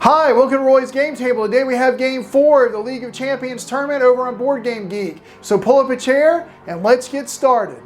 Hi, welcome to Roy's Game Table. Today we have Game 4 of the League of Champions tournament over on Board Game Geek. So pull up a chair and let's get started.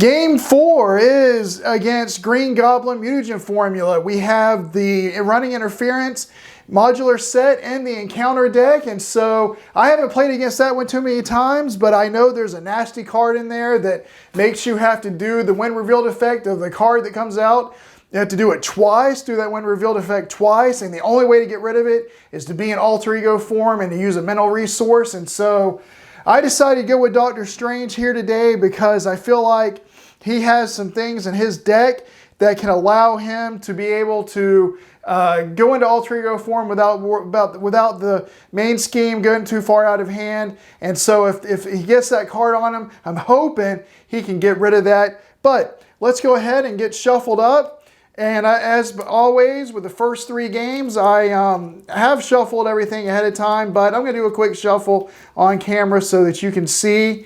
Game 4 is against Green Goblin Mutagen Formula. We have the running interference, modular set, and the encounter deck. And so I haven't played against that one too many times, but I know there's a nasty card in there that makes you have to do the when revealed effect of the card that comes out. You have to do it twice, do that when revealed effect twice, and the only way to get rid of it is to be in alter ego form and to use a mental resource. And so I decided to go with Dr. Strange here today because I feel like he has some things in his deck that can allow him to be able to go into alter ego form without the main scheme going too far out of hand. And so if he gets that card on him, I'm hoping he can get rid of that. But let's go ahead and get shuffled up. And as always, with the first three games, I have shuffled everything ahead of time, but I'm going to do a quick shuffle on camera so that you can see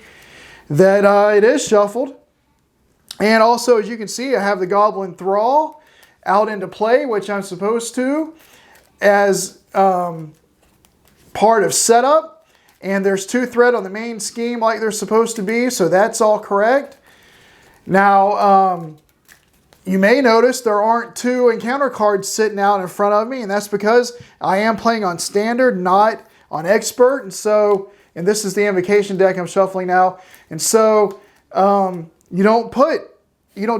that it is shuffled. And also, as you can see, I have the Goblin Thrall out into play, which I'm supposed to, as part of setup. And there's 2 threat on the main scheme like they're supposed to be, so that's all correct. Now, you may notice there aren't 2 encounter cards sitting out in front of me, and that's because I am playing on standard, not on expert. And this is the invocation deck I'm shuffling now. And so, you don't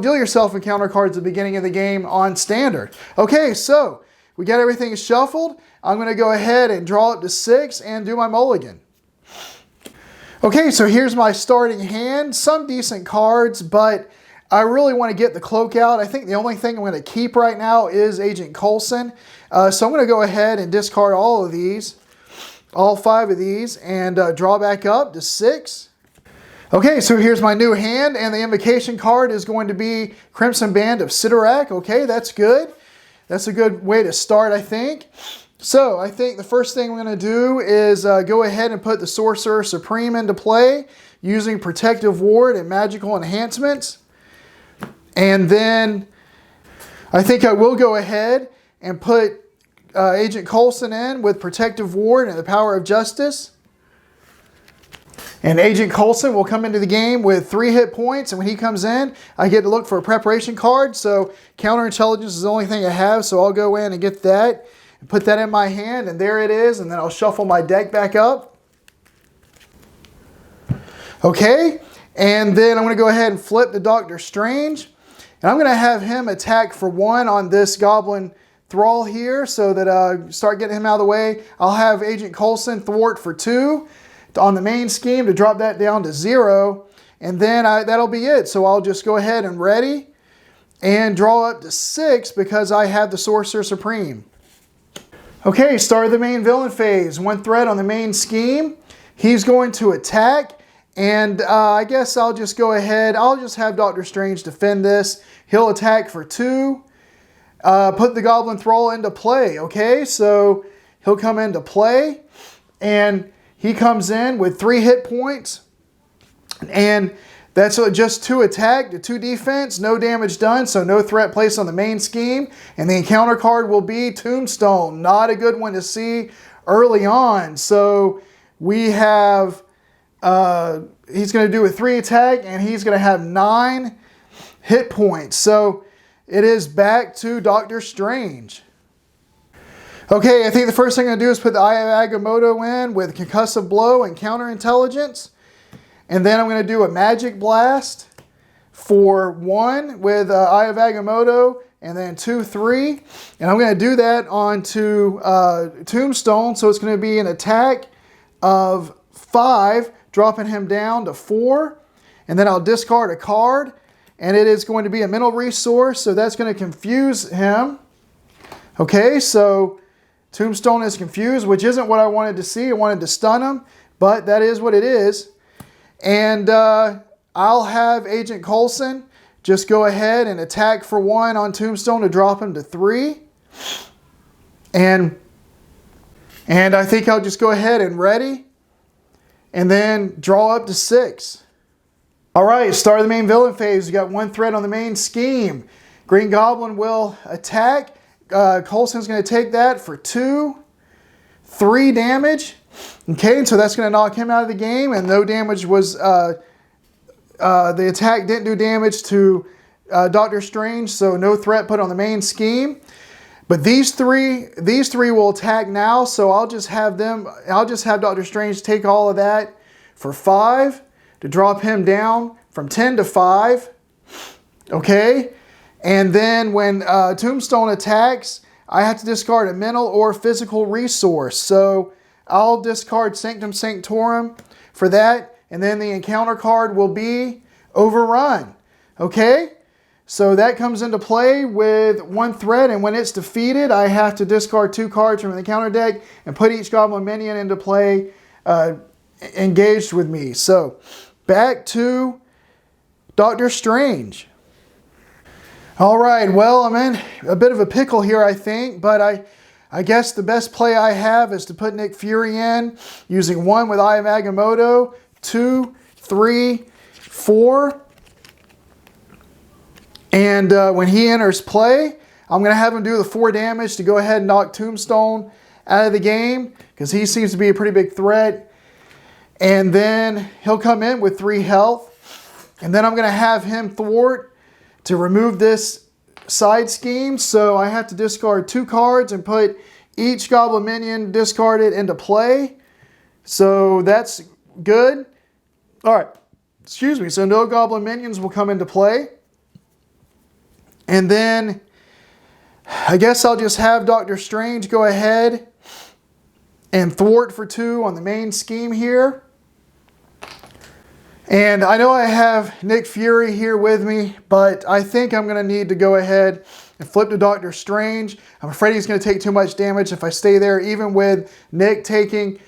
deal yourself encounter cards at the beginning of the game on standard. Okay, so we got everything shuffled. I'm going to go ahead and draw up to 6 and do my mulligan. Okay, so here's my starting hand. Some decent cards, but I really want to get the cloak out. I think the only thing I'm going to keep right now is Agent Coulson. So I'm going to go ahead and discard all of these, all 5 of these, and draw back up to 6. Okay, so here's my new hand, and the invocation card is going to be Crimson Band of Sidorak. Okay, that's good. That's a good way to start, I think. So I think the first thing we're going to do is go ahead and put the Sorcerer Supreme into play using Protective Ward and Magical Enhancements. And then I think I will go ahead and put Agent Coulson in with Protective Ward and the Power of Justice. And Agent Coulson will come into the game with 3 hit points, and when he comes in, I get to look for a preparation card. So counterintelligence is the only thing I have, so I'll go in and get that and put that in my hand, and there it is, and then I'll shuffle my deck back up. Okay, and then I'm going to go ahead and flip to Dr. Strange, and I'm going to have him attack for 1 on this Goblin Thrall here so that start getting him out of the way. I'll have Agent Coulson thwart for 2. On the main scheme to drop that down to 0, and then that'll be it. So I'll just go ahead and ready and draw up to 6 because I have the Sorcerer Supreme. Okay, start of the main villain phase. 1 threat on the main scheme. He's going to attack, and I guess I'll just go ahead. I'll just have Dr. Strange defend this. He'll attack for 2. Put the Goblin Thrall into play. Okay, so he'll come into play, and he comes in with 3 hit points, and that's just 2 attack to 2 defense, no damage done, so no threat placed on the main scheme. And the encounter card will be Tombstone. Not a good one to see early on. So we have, he's going to do a 3 attack, and he's going to have 9 hit points. So it is back to Dr. Strange. Okay, I think the first thing I'm going to do is put the Eye of Agamotto in with Concussive Blow and Counterintelligence. And then I'm going to do a Magic Blast for 1 with Eye of Agamotto, and then 2, 3. And I'm going to do that onto Tombstone, so it's going to be an attack of 5, dropping him down to 4. And then I'll discard a card, and it is going to be a mental resource, so that's going to confuse him. Okay, so Tombstone is confused, which isn't what I wanted to see. I wanted to stun him, but that is what it is. And I'll have Agent Coulson just go ahead and attack for 1 on Tombstone to drop him to 3. And And I think I'll just go ahead and ready, and then draw up to 6. All right, start of the main villain phase. We got 1 threat on the main scheme. Green Goblin will attack. Coulson's going to take that for 2, 3 damage. Okay, so that's going to knock him out of the game, and no damage was, the attack didn't do damage to Doctor Strange, so no threat put on the main scheme. But these three will attack now, so I'll just have Doctor Strange take all of that for 5 to drop him down from 10 to 5. Okay, and then when Tombstone attacks, I have to discard a mental or physical resource. So I'll discard Sanctum Sanctorum for that, and then the encounter card will be Overrun. Okay? So that comes into play with 1 threat, and when it's defeated, I have to discard 2 cards from the counter deck and put each Goblin minion into play engaged with me. So back to Doctor Strange. All right, well, I'm in a bit of a pickle here, I think, but I guess the best play I have is to put Nick Fury in, using 1 with Eye of Agamotto, 2, 3, 4. And when he enters play, I'm going to have him do the 4 damage to go ahead and knock Tombstone out of the game, because he seems to be a pretty big threat. And then he'll come in with 3 health. And then I'm going to have him thwart to remove this side scheme. So I have to discard 2 cards and put each Goblin minion discarded into play. So that's good. All right. Excuse me. So no Goblin minions will come into play. And then I guess I'll just have Doctor Strange go ahead and thwart for 2 on the main scheme here. And I know I have Nick Fury here with me, but I think I'm going to need to go ahead and flip to Doctor Strange. I'm afraid he's going to take too much damage if I stay there, even with Nick taking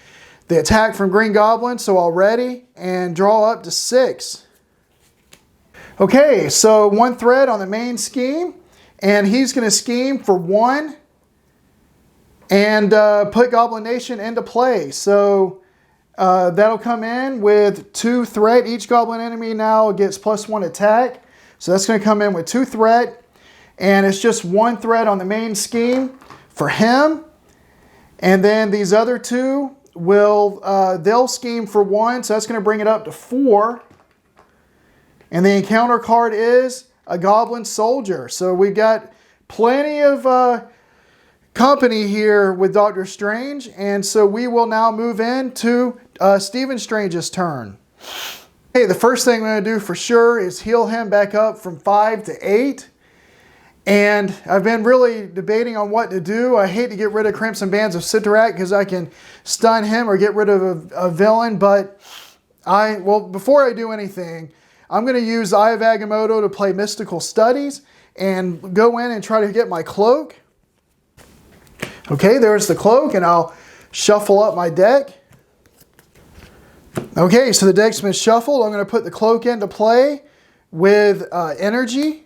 the attack from Green Goblin. So I'll ready and draw up to 6. Okay, so 1 threat on the main scheme, and he's going to scheme for 1 and put Goblin Nation into play. So that'll come in with 2 threat. Each Goblin enemy now gets +1 attack. So that's going to come in with 2 threat, and it's just 1 threat on the main scheme for him. And then these other 2 will, they'll scheme for 1, so that's going to bring it up to 4. And the encounter card is a Goblin Soldier. So we've got plenty of company here with Doctor Strange. And so we will now move into Stephen Strange's turn. Okay, the first thing I'm going to do for sure is heal him back up from 5 to 8. And I've been really debating on what to do. I hate to get rid of Crimson Bands of Sitarak because I can stun him or get rid of a villain. But before I do anything, I'm going to use Eye of Agamotto to play Mystical Studies and go in and try to get my cloak. Okay, there's the cloak, and I'll shuffle up my deck. Okay, so the deck's been shuffled. I'm going to put the cloak into play with energy.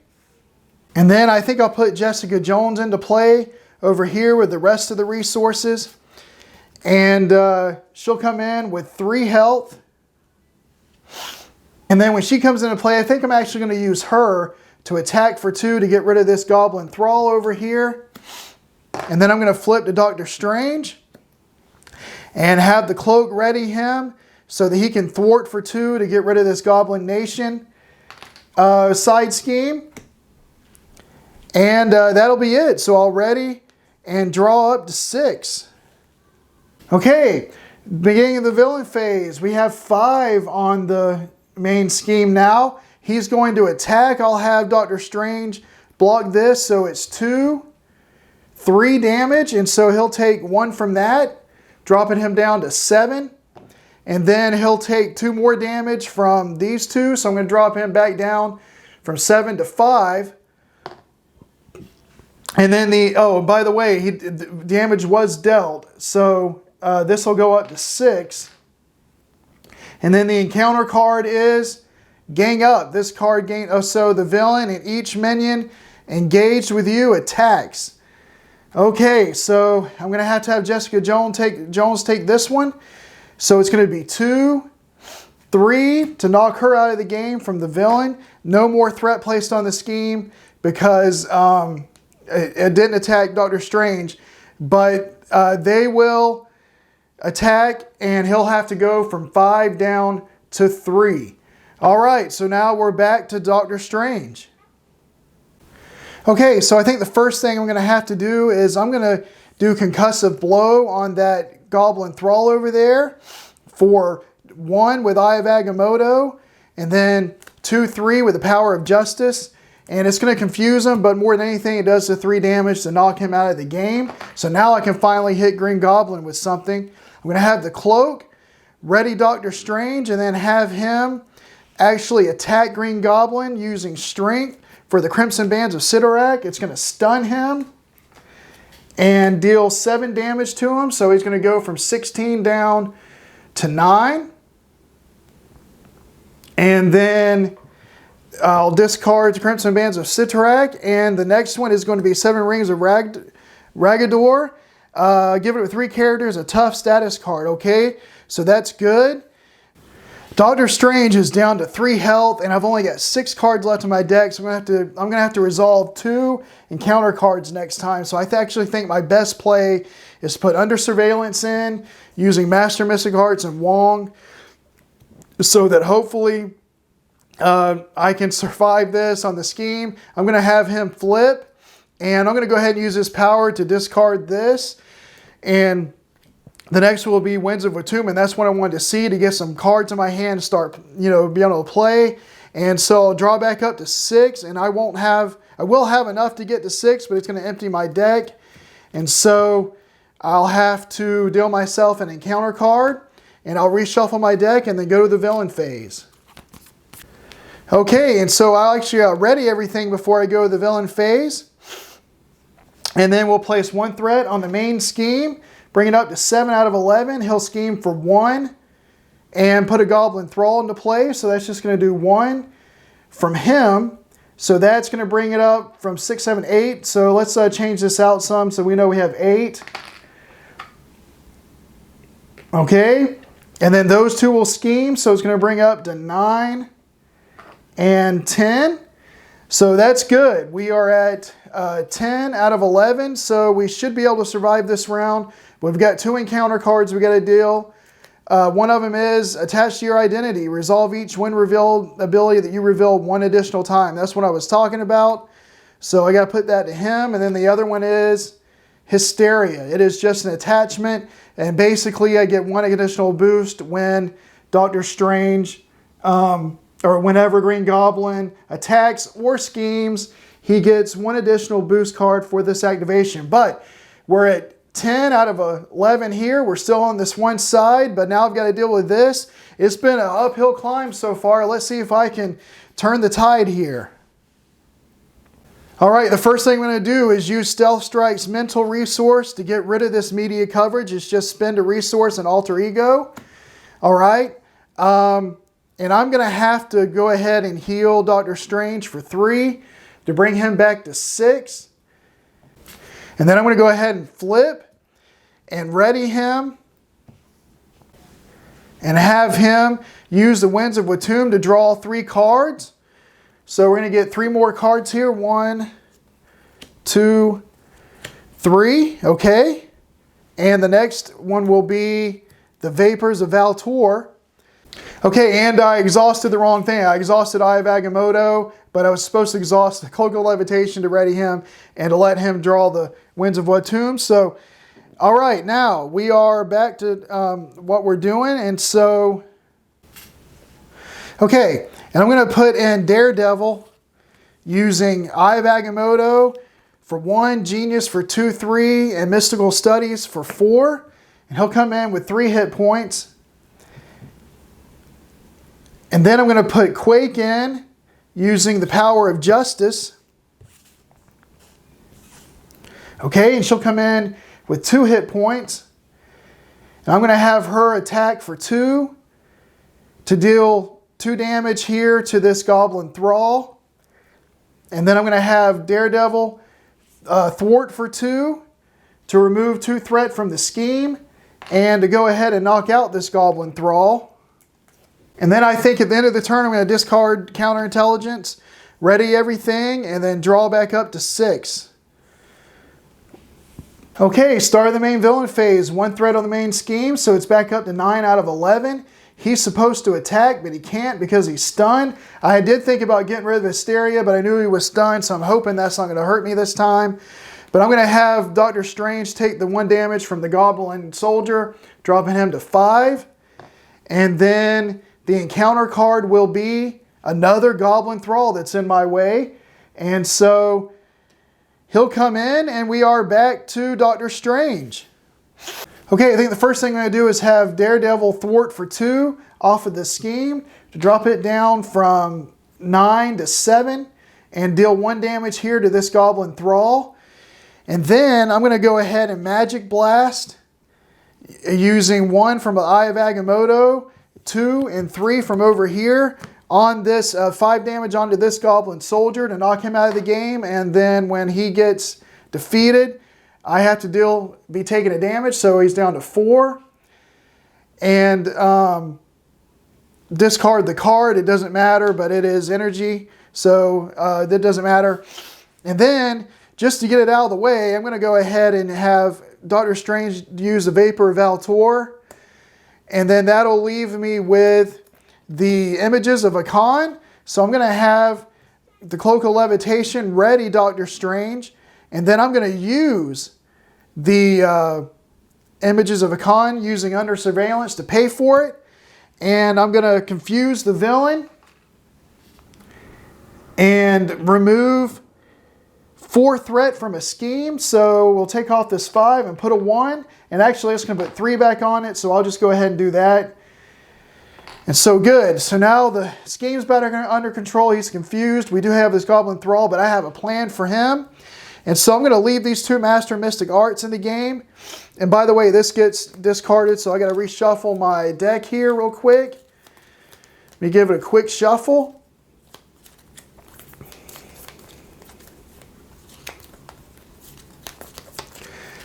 And then I think I'll put Jessica Jones into play over here with the rest of the resources. And she'll come in with 3 health. And then when she comes into play, I think I'm actually going to use her to attack for 2 to get rid of this Goblin Thrall over here. And then I'm going to flip to Doctor Strange and have the cloak ready him so that he can thwart for 2 to get rid of this Goblin Nation side scheme. And that'll be it. So I'll ready and draw up to 6. Okay, beginning of the villain phase. We have 5 on the main scheme now. He's going to attack. I'll have Doctor Strange block this, so it's 2, 3 damage, and so he'll take 1 from that, dropping him down to 7. And then he'll take 2 more damage from these 2, so I'm going to drop him back down from 7 to 5. And then by the way, the damage was dealt, so this will go up to 6. And then the encounter card is Gang Up. This card so the villain and each minion engaged with you attacks. Okay, so I'm going to have Jessica Jones take this one. So it's going to be 2, 3 to knock her out of the game from the villain. No more threat placed on the scheme because it didn't attack Doctor Strange. But they will attack and he'll have to go from 5 down to 3. All right, so now we're back to Doctor Strange. Okay, so I think the first thing I'm going to have to do is I'm going to do concussive blow on that Goblin Thrall over there for 1 with Eye of Agamotto, and then 2, 3 with the Power of Justice. And it's going to confuse him, but more than anything, it does the 3 damage to knock him out of the game. So now I can finally hit Green Goblin with something. I'm going to have the Cloak, ready Doctor Strange, and then have him actually attack Green Goblin using Strength for the Crimson Bands of Sidorak. It's going to stun him and deal 7 damage to him. So he's going to go from 16 down to 9. And then I'll discard the Crimson Bands of Sidorak. And the next one is going to be 7 Rings of Ragador. Give it with 3 characters, a tough status card. Okay, so that's good. Doctor Strange is down to 3 health, and I've only got 6 cards left in my deck, so I'm gonna have to resolve 2 encounter cards next time. So I actually think my best play is to put Under Surveillance in, using Master Mystic Hearts and Wong, so that hopefully I can survive this on the scheme. I'm gonna have him flip, and I'm gonna go ahead and use his power to discard this, and the next will be Winds of Watum, and that's what I wanted to see to get some cards in my hand to start, be able to play. And so I'll draw back up to 6, and I will have enough to get to 6, but it's going to empty my deck. And so I'll have to deal myself an encounter card, and I'll reshuffle my deck and then go to the villain phase. Okay, and so I'll actually ready everything before I go to the villain phase. And then we'll place 1 threat on the main scheme. Bring it up to 7 out of 11. He'll scheme for 1 and put a Goblin Thrall into play. So that's just going to do 1 from him. So that's going to bring it up from 6, 7, 8. So let's change this out some so we know we have 8. Okay. And then those 2 will scheme. So it's going to bring up to 9 and 10. So that's good. We are at 10 out of 11. So we should be able to survive this round. We've got 2 encounter cards we got to deal. One of them is attached to your identity. Resolve each when revealed ability that you revealed 1 additional time. That's what I was talking about. So I got to put that to him. And then the other one is Hysteria. It is just an attachment. And basically I get 1 additional boost when Doctor Strange or whenever Green Goblin attacks or schemes. He gets 1 additional boost card for this activation. But we're at 10 out of 11 here. We're still on this one side, but now I've got to deal with this. It's been an uphill climb so far. Let's see if I can turn the tide here. All right, the first thing I'm going to do is use Stealth Strike's mental resource to get rid of this media coverage. It's just spend a resource and alter ego. All right. And I'm going to have to go ahead and heal Doctor Strange for 3 to bring him back to 6. And then I'm going to go ahead and flip and ready him and have him use the Winds of Watum to draw 3 cards. So we're going to get 3 more cards here. 1, 2, 3. Okay. And the next one will be the Vapors of Valtor. Okay, and I exhausted the wrong thing. I exhausted Eye of Agamotto, but I was supposed to exhaust the Cloak of Levitation to ready him and to let him draw the Winds of Watum. So, all right, now we are back to what we're doing. And so, okay, and I'm going to put in Daredevil using Eye of Agamotto for 1, Genius for 2, 3, and Mystical Studies for 4. And he'll come in with 3 hit points. And then I'm going to put Quake in using the Power of Justice. Okay, and she'll come in with 2 hit points. And I'm going to have her attack for 2 to deal 2 damage here to this Goblin Thrall. And then I'm going to have Daredevil thwart for 2 to remove 2 threat from the scheme and to go ahead and knock out this Goblin Thrall. And then I think at the end of the turn, I'm going to discard Counterintelligence, ready everything, and then draw back up to 6. Okay, start of the main villain phase. 1 threat on the main scheme, so it's back up to 9 out of 11. He's supposed to attack, but he can't because he's stunned. I did think about getting rid of Hysteria, but I knew he was stunned, so I'm hoping that's not going to hurt me this time. But I'm going to have Doctor Strange take the 1 damage from the Goblin Soldier, dropping him to 5. And then the encounter card will be another Goblin Thrall that's in my way. And so he'll come in, and we are back to Doctor Strange. Okay, I think the first thing I'm going to do is have Daredevil thwart for 2 off of the scheme to drop it down from 9 to 7 and deal 1 damage here to this Goblin Thrall. And then I'm going to go ahead and Magic Blast using 1 from the Eye of Agamotto, 2 and 3 from over here on this 5 damage onto this Goblin Soldier to knock him out of the game. And then when he gets defeated, I have to be taking a damage, so he's down to 4. And discard the card. It doesn't matter, but it is energy, so that doesn't matter. And then, just to get it out of the way, I'm going to go ahead and have Doctor Strange use the Vapor of Valtor. And then that'll leave me with the Images of Akan. So I'm going to have the Cloak of Levitation ready, Doctor Strange. And then I'm going to use the Images of Akan using Under Surveillance to pay for it. And I'm going to confuse the villain and remove 4 threat from a scheme. So we'll take off this 5 and put a 1. And actually, it's going to put 3 back on it. So I'll just go ahead and do that. And so good. So now the scheme's better under control. He's confused. We do have this Goblin Thrall, but I have a plan for him. And so I'm going to leave these 2 Master Mystic Arts in the game. And by the way, this gets discarded, so I got to reshuffle my deck here real quick. Let me give it a quick shuffle.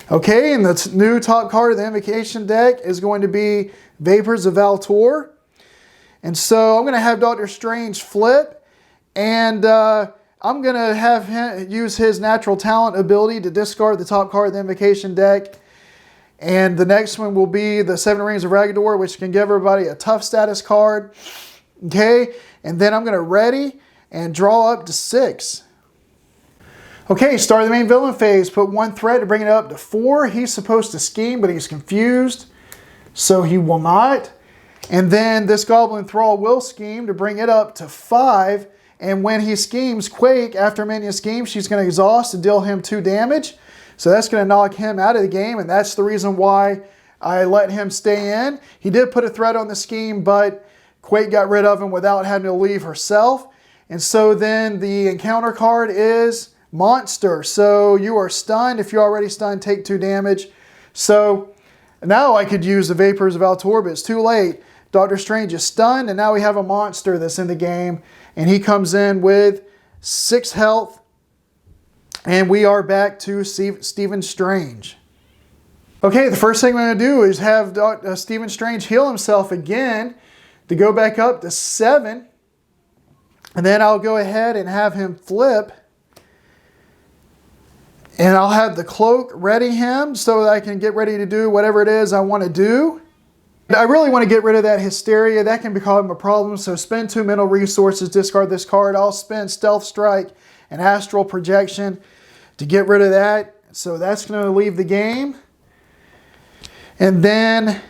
Okay, and the new top card of the Invocation deck is going to be Vapors of Valtor. And so I'm going to have Doctor Strange flip, and I'm going to have him use his natural talent ability to discard the top card of the Invocation deck. And the next one will be the 7 Rings of Ragador, which can give everybody a tough status card. Okay, and then I'm going to ready and draw up to 6. Okay, start of the main villain phase. Put 1 threat to bring it up to 4. He's supposed to scheme, but he's confused, so he will not. And then this Goblin Thrall will scheme to bring it up to 5. And when he schemes Quake, after minion schemes, she's going to exhaust and deal him 2 damage. So that's going to knock him out of the game, and that's the reason why I let him stay in. He did put a threat on the scheme, but Quake got rid of him without having to leave herself. And so then the encounter card is Monster. So you are stunned. If you're already stunned, take 2 damage. So now I could use the Vapors of Valtor, but it's too late. Doctor Strange is stunned, and now we have a monster that's in the game. And he comes in with 6 health. And we are back to Stephen Strange. Okay, the first thing I'm going to do is have Stephen Strange heal himself again to go back up to 7. And then I'll go ahead and have him flip. And I'll have the cloak ready him so that I can get ready to do whatever it is I want to do. I really want to get rid of that Hysteria. That can become a problem. So spend 2 mental resources, discard this card. I'll spend Stealth Strike and Astral Projection to get rid of that. So that's going to leave the game. And then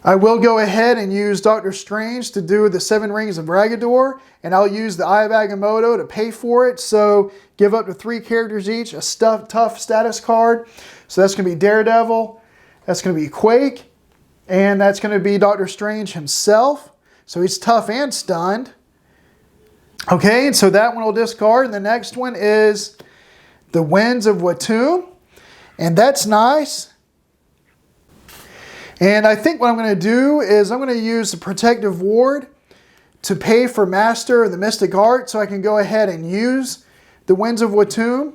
I will go ahead and use Doctor Strange to do the 7 Rings of Ragador. And I'll use the Eye of Agamotto to pay for it. So give up to 3 characters each a tough status card. So that's going to be Daredevil. That's going to be Quake. And that's going to be Doctor Strange himself. So he's tough and stunned. Okay, and so that one will discard. And the next one is the Winds of Watum. And that's nice. And I think what I'm going to do is I'm going to use the Protective Ward to pay for Master of the Mystic Art, so I can go ahead and use the Winds of Watum.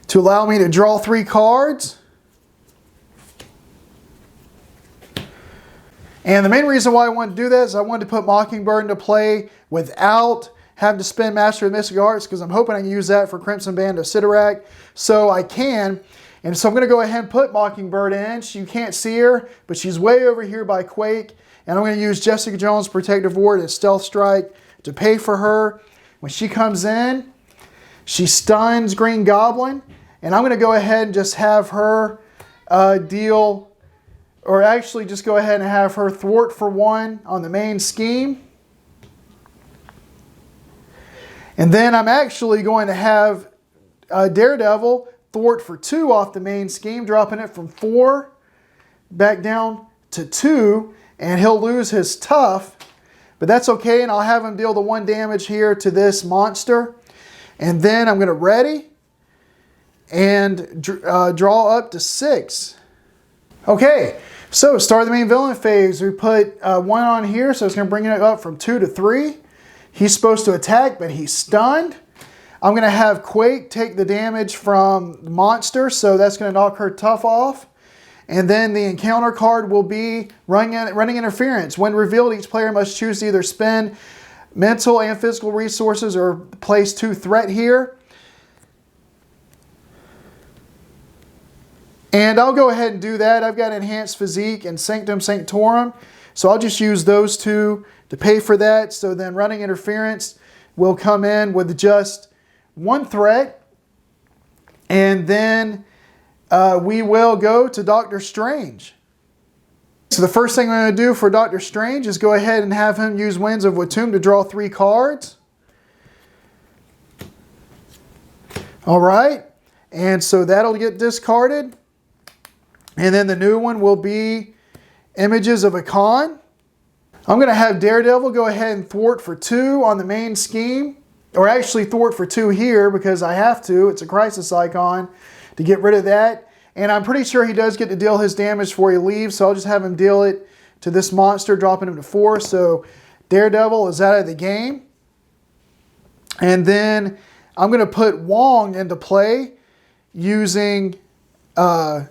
to allow me to draw 3 cards. And the main reason why I wanted to do that is I wanted to put Mockingbird into play without having to spend Master of Mystic Arts, because I'm hoping I can use that for Crimson Band of Sidorak. So I can. And so I'm going to go ahead and put Mockingbird in. You can't see her, but she's way over here by Quake. And I'm going to use Jessica Jones' Protective Ward and Stealth Strike to pay for her. When she comes in, she stuns Green Goblin. And I'm going to go ahead and just have her deal, or actually just go ahead and have her thwart for 1 on the main scheme. And then I'm actually going to have Daredevil thwart for 2 off the main scheme, dropping it from 4 back down to 2, and he'll lose his tough, but that's okay, and I'll have him deal the 1 damage here to this monster. And then I'm going to ready and draw up to 6. Okay, so start the main villain phase. We put 1 on here, so it's going to bring it up from 2 to 3. He's supposed to attack, but he's stunned. I'm going to have Quake take the damage from the monster, so that's going to knock her tough off. And then the encounter card will be running interference. When revealed, each player must choose to either spend mental and physical resources or place 2 threat here. And I'll go ahead and do that. I've got Enhanced Physique and Sanctum Sanctorum, so I'll just use those 2 to pay for that. So then running interference will come in with just 1 threat. And then we will go to Doctor Strange. So the first thing I'm going to do for Doctor Strange is go ahead and have him use Winds of Watum to draw 3 cards. All right. And so that'll get discarded. And then the new one will be Images of Akan. I'm going to have Daredevil go ahead and thwart for 2 on the main scheme. Or actually thwart for 2 here because I have to. It's a crisis icon to get rid of that. And I'm pretty sure he does get to deal his damage before he leaves. So I'll just have him deal it to this monster, dropping him to 4. So Daredevil is out of the game. And then I'm going to put Wong into play using Eye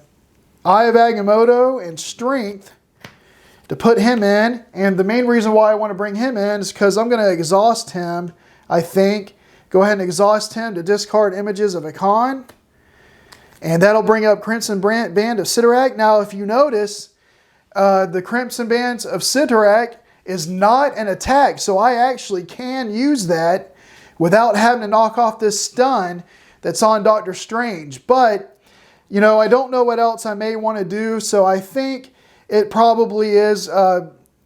of Agamotto and Strength to put him in. And the main reason why I want to bring him in is because I'm going to exhaust him, I think. Go ahead and exhaust him to discard Images of Akan. And that'll bring up Crimson Band of Sidorak. Now, if you notice, the Crimson Bands of Sidorak is not an attack. So I actually can use that without having to knock off this stun that's on Doctor Strange. But, you know, I don't know what else I may want to do. So I think it probably is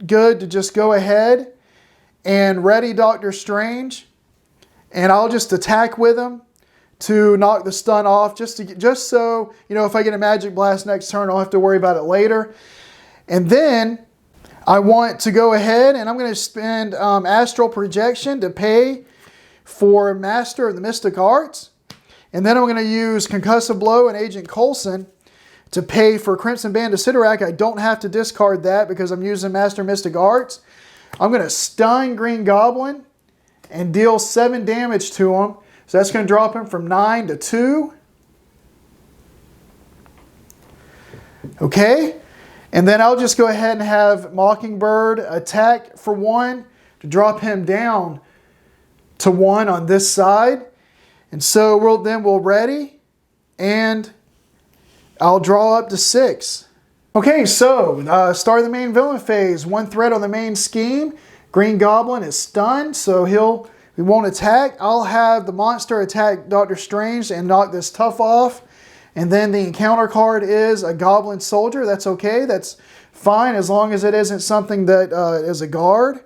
good to just go ahead and ready Doctor Strange. And I'll just attack with him to knock the stun off, just so, you know, if I get a Magic Blast next turn, I'll have to worry about it later. And then I want to go ahead and I'm going to spend Astral Projection to pay for Master of the Mystic Arts. And then I'm going to use Concussive Blow and Agent Coulson to pay for Crimson Band of Sidorak. I don't have to discard that because I'm using Master Mystic Arts. I'm going to stun Green Goblin and deal 7 damage to him. So that's going to drop him from 9 to 2. Okay. And then I'll just go ahead and have Mockingbird attack for 1 to drop him down to 1 on this side. And so we'll ready and I'll draw up to 6. Okay, so start the main villain phase. 1 threat on the main scheme. Green Goblin is stunned, so he won't attack. I'll have the monster attack Doctor Strange and knock this tough off. And then the encounter card is a Goblin Soldier. That's okay. That's fine as long as it isn't something that is a guard.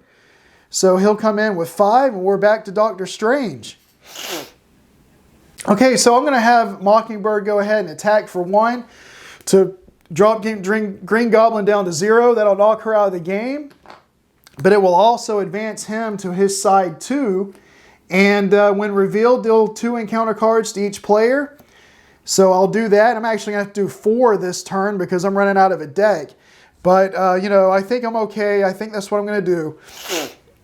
So he'll come in with 5 and we're back to Doctor Strange. Okay, so I'm going to have Mockingbird go ahead and attack for 1 to drop Green Goblin down to 0. That'll knock her out of the game. But it will also advance him to his side 2. And when revealed, deal 2 encounter cards to each player. So I'll do that. I'm actually going to have to do 4 this turn because I'm running out of a deck. But, you know, I think I'm okay. I think that's what I'm going to do.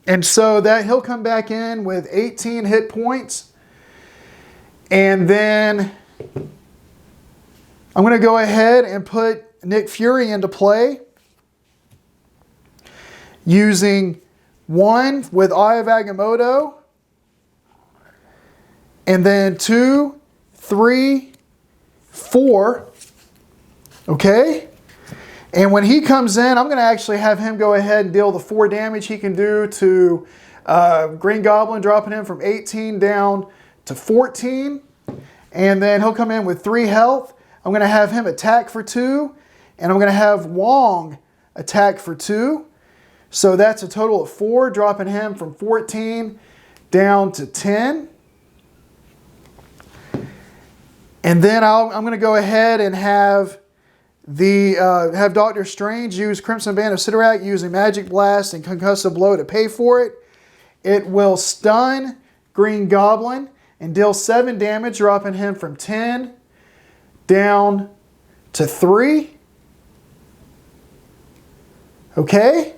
And so that he'll come back in with 18 hit points. And then I'm going to go ahead and put Nick Fury into play using 1 with Eye of Agamotto, and then 2, 3, 4. Okay? And when he comes in, I'm going to actually have him go ahead and deal the 4 damage he can do to Green Goblin, dropping him from 18 down to 14. And then he'll come in with 3 health. I'm going to have him attack for 2. And I'm going to have Wong attack for 2. So that's a total of 4, dropping him from 14 down to 10. And then I'm going to go ahead and have have Doctor Strange use Crimson Band of Sidorak using Magic Blast and Concussive Blow to pay for it. It will stun Green Goblin and deal 7 damage, dropping him from 10 down to 3. Okay?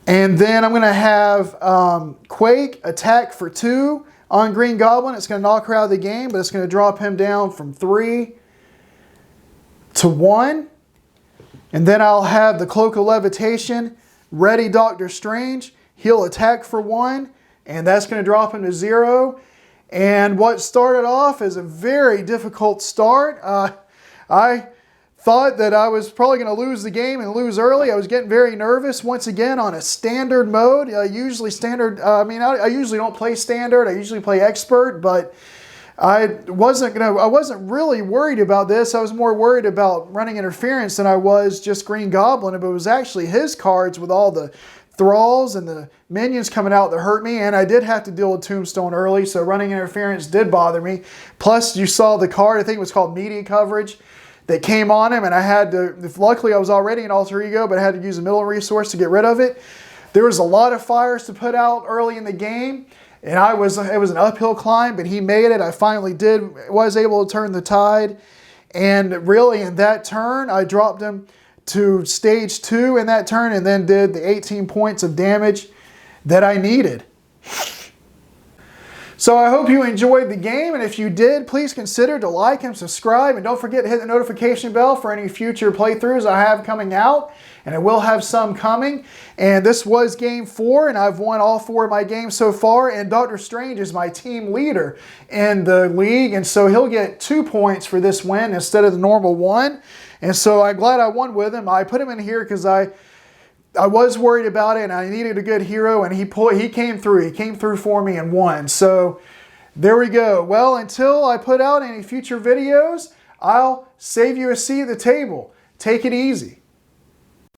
And then I'm going to have Quake attack for 2 on Green Goblin. It's going to knock her out of the game, but it's going to drop him down from 3 to 1. And then I'll have the Cloak of Levitation ready Doctor Strange. He'll attack for 1, and that's going to drop him to 0. And what started off as a very difficult start, I thought that I was probably going to lose the game and lose early. I was getting very nervous once again on a standard mode. Usually standard, I usually don't play standard. I usually play expert, but I wasn't really worried about this. I was more worried about running interference than I was just Green Goblin. But it was actually his cards with all the thralls and the minions coming out that hurt me, and I did have to deal with Tombstone early, so running interference did bother me. Plus, you saw the card, I think it was called Media Coverage, that came on him, and I had to, luckily I was already in Alter Ego, but I had to use a middle resource to get rid of it. There was a lot of fires to put out early in the game, and it was an uphill climb, but he made it. I finally was able to turn the tide, and really in that turn, I dropped him to stage 2 in that turn, and then did the 18 points of damage that I needed. So I hope you enjoyed the game, and if you did, please consider to like and subscribe, and don't forget to hit the notification bell for any future playthroughs I have coming out, and I will have some coming. And this was game 4, and I've won all 4 of my games so far, and Doctor Strange is my team leader in the league, and so he'll get 2 points for this win instead of the normal 1. And so I'm glad I won with him. I put him in here because I was worried about it, and I needed a good hero, and he came through. He came through for me and won. So there we go. Well, until I put out any future videos, I'll save you a seat at the table. Take it easy.